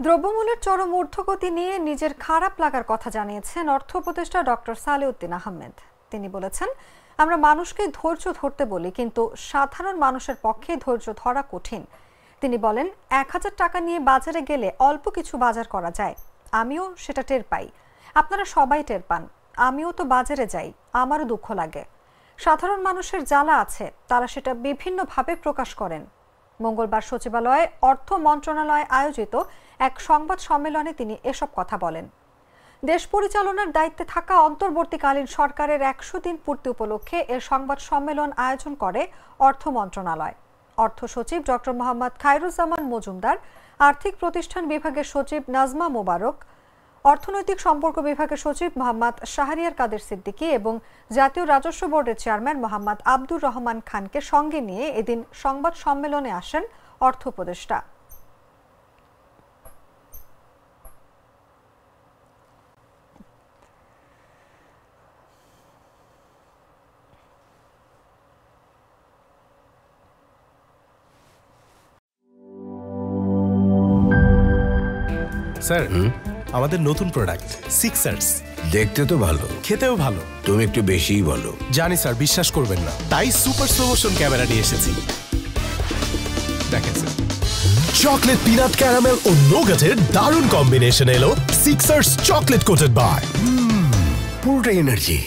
দ্রব্যমূল্যের চরম ঊর্ধ্বগতি নিয়ে নিজের খারাপ লাগার কথা জানিয়েছেন অর্থ উপদেষ্টা ডক্টর সালেউদ্দিন আহমেদ। তিনি বলেছেন, আমরা মানুষকে ধৈর্য ধরতে বলি, কিন্তু সাধারণ মানুষের পক্ষে ধৈর্য ধরা কঠিন। তিনি বলেন, 1000 টাকা নিয়ে বাজারে গেলে অল্প কিছু বাজার করা যায়। আমিও সেটা টের পাই, আপনারা সবাই টের পান। আমিও তো বাজারে যাই, আমারও দুঃখ লাগে। সাধারণ মানুষের জ্বালা আছে, তারা সেটা বিভিন্নভাবে প্রকাশ করেন। মঙ্গলবার সচিবালয়ে অর্থ মন্ত্রণালয় আয়োজিত এক সংবাদ সম্মেলনে তিনি এসব কথা বলেন। দেশ পরিচালনার দায়িত্বে থাকা অন্তর্বর্তীকালীন সরকারের 100 দিন পূর্তি উপলক্ষে এ সংবাদ সম্মেলন আয়োজন করে অর্থ মন্ত্রণালয়। অর্থ সচিব ডক্টর মোহাম্মদ খায়রুজ্জামান মজুমদার, আর্থিক প্রতিষ্ঠান বিভাগের সচিব নাজমা মোবারক, অর্থনৈতিক সম্পর্ক বিভাগের সচিব মোহাম্মদ শাহরিয়ার কাদের সিদ্দিকী এবং জাতীয় রাজস্ব বোর্ডের চেয়ারম্যান মোহাম্মদ আব্দুর রহমান খানকে সঙ্গে নিয়ে এদিন সংবাদ সম্মেলনে আসেন অর্থ উপদেষ্টা। স্যার, আমাদের নতুন প্রোডাক্ট সিক্সার্স। দেখতে তো ভালো, খেতেও ভালো। তুমি একটু বেশিই বলো। জানি স্যার, বিশ্বাস করবেন না, তাই সুপার স্লো মোশন ক্যামেরা নিয়ে এসেছি। দেখেন স্যার, চকলেট পিনাট ক্যারামেল ও নোগাটের দারুণ কম্বিনেশন এলো সিক্সার্স চকলেট কোটেড বার। পুরোটা এনার্জি।